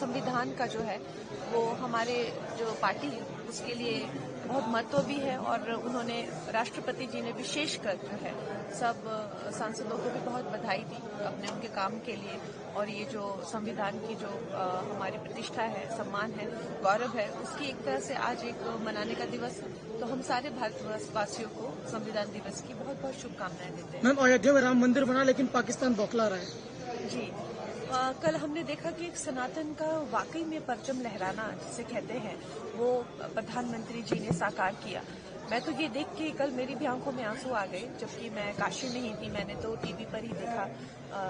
संविधान का जो है वो हमारे जो पार्टी उसके लिए बहुत महत्व भी है और उन्होंने राष्ट्रपति जी ने विशेषकर जो है सब सांसदों को भी बहुत बधाई दी अपने उनके काम के लिए। और ये जो संविधान की जो हमारी प्रतिष्ठा है, सम्मान है, गौरव है, उसकी एक तरह से आज एक मनाने का दिवस। तो हम सारे भारतवासियों को संविधान दिवस की बहुत बहुत शुभकामनाएं देते हैं। मैम, अयोध्या में राम मंदिर बना लेकिन पाकिस्तान बौखला रहा है। जी, कल हमने देखा कि एक सनातन का वाकई में परचम लहराना जिसे कहते हैं वो प्रधानमंत्री जी ने साकार किया। मैं तो ये देख के कल मेरी भी आंखों में आंसू आ गए, जबकि मैं काशी में ही थी, मैंने तो टीवी पर ही देखा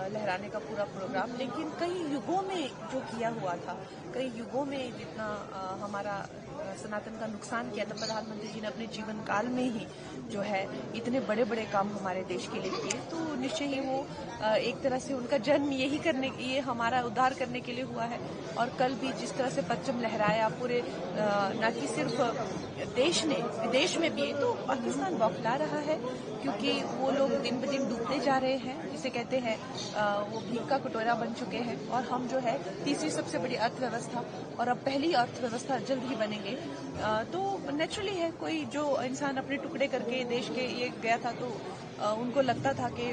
लहराने का पूरा प्रोग्राम। लेकिन कई युगों में जो किया हुआ था, कई युगों में जितना हमारा सनातन का नुकसान किया था, प्रधानमंत्री जी ने अपने जीवन काल में ही जो है इतने बड़े बड़े काम हमारे देश के लिए किए। तो निश्चय ही वो एक तरह से उनका जन्म ये हमारा उद्धार करने के लिए हुआ है। और कल भी जिस तरह से परचम लहराया पूरे न कि सिर्फ देश ने, विदेश में भी, तो पाकिस्तान बौखला रहा है क्योंकि वो लोग दिन ब दिन डूबते जा रहे हैं, जिसे कहते हैं वो भीख का कटोरा बन चुके हैं। और हम जो है तीसरी सबसे बड़ी अर्थव्यवस्था और अब पहली अर्थव्यवस्था जल्द ही बनेंगे। तो नेचुरली है, कोई जो इंसान अपने टुकड़े करके देश के ये गया था तो उनको लगता था कि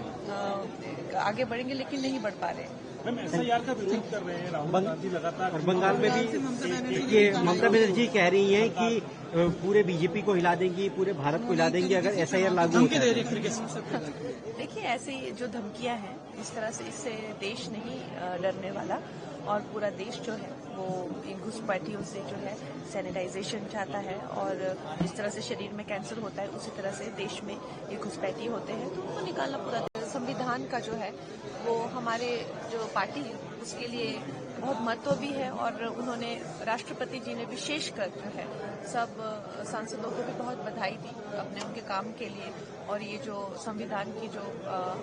आगे बढ़ेंगे, लेकिन नहीं बढ़ पा रहे। मैम, SIR का विरोध कर रहे हैं राहुल गांधी लगातार। और बंगाल में भी ये ममता बनर्जी कह रही हैं कि पूरे बीजेपी को हिला देंगी, पूरे भारत को हिला देंगी अगर SIR लागू होता है। देखिए, ऐसे जो धमकियां हैं इस तरह से, इससे देश नहीं डरने वाला। और पूरा देश जो है वो इन घुसपैठियों से जो है सैनिटाइजेशन चाहता है। और जिस तरह से शरीर में कैंसर होता है उसी तरह से देश में ये घुसपैठी होते हैं, तो उनको निकालना पूरा। संविधान का जो है वो हमारे जो पार्टी उसके लिए बहुत महत्व भी है और उन्होंने राष्ट्रपति जी ने विशेषकर जो है सब सांसदों को भी बहुत बधाई दी अपने उनके काम के लिए। और ये जो संविधान की जो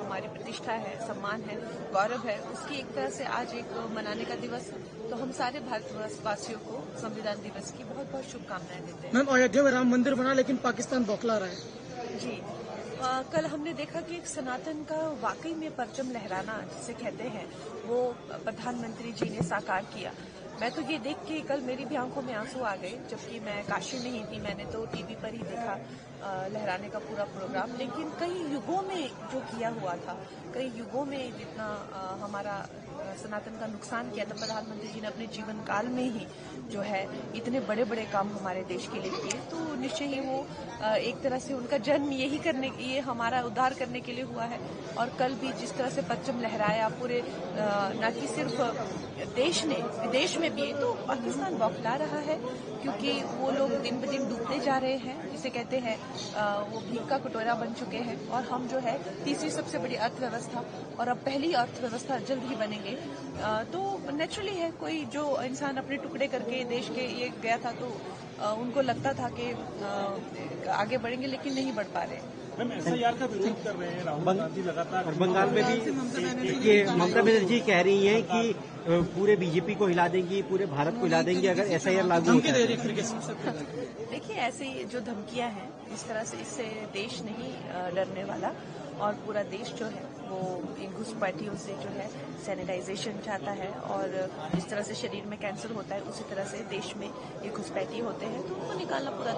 हमारी प्रतिष्ठा है, सम्मान है, गौरव है, उसकी एक तरह से आज एक मनाने का दिवस। तो हम सारे भारतवासियों को संविधान दिवस की बहुत बहुत शुभकामनाएं देते हैं। मैम, अयोध्या में राम मंदिर बना लेकिन पाकिस्तान बौखला रहा है। जी, कल हमने देखा कि एक सनातन का वाकई में परचम लहराना जिसे कहते हैं वो प्रधानमंत्री जी ने साकार किया। मैं तो ये देख के कल मेरी भी आंखों में आंसू आ गए, जबकि मैं काशी में ही थी, मैंने तो टीवी पर ही देखा लहराने का पूरा प्रोग्राम। लेकिन कई युगों में जो किया हुआ था, कई युगों में जितना हमारा सनातन का नुकसान किया था, प्रधानमंत्री जी ने अपने जीवन काल में ही जो है इतने बड़े बड़े काम हमारे देश के लिए किए। तो निश्चय ही वो एक तरह से उनका जन्म ये हमारा उद्धार करने के लिए हुआ है। और कल भी जिस तरह से परचम लहराया पूरे न कि सिर्फ देश ने, विदेश में भी, तो पाकिस्तान बौखला रहा है क्योंकि वो लोग दिन ब दिन डूबते जा रहे हैं, जिसे कहते हैं वो भीख का कटोरा बन चुके हैं। और हम जो है तीसरी सबसे बड़ी अर्थव्यवस्था और अब पहली अर्थव्यवस्था जल्द ही बनेंगे। तो नेचुरली है, कोई जो इंसान अपने टुकड़े करके देश के ये गया था तो उनको लगता था कि आगे बढ़ेंगे, लेकिन नहीं बढ़ पा रहे। मैम, SIR का विरोध कर रहे हैं राहुल गांधी लगातार। और बंगाल में भी ये ममता बनर्जी कह रही हैं कि पूरे बीजेपी को हिला देंगी, पूरे भारत को हिला देंगी अगर SIR लागू होता है। देखिए, ऐसे जो धमकियां हैं इस तरह से, इससे देश नहीं डरने वाला। और पूरा देश जो है वो इन घुसपैठियों से जो है सैनिटाइजेशन चाहता है। और जिस तरह से शरीर में कैंसर होता है उसी तरह से देश में ये घुसपैठी होते हैं, तो उनको निकालना पूरा।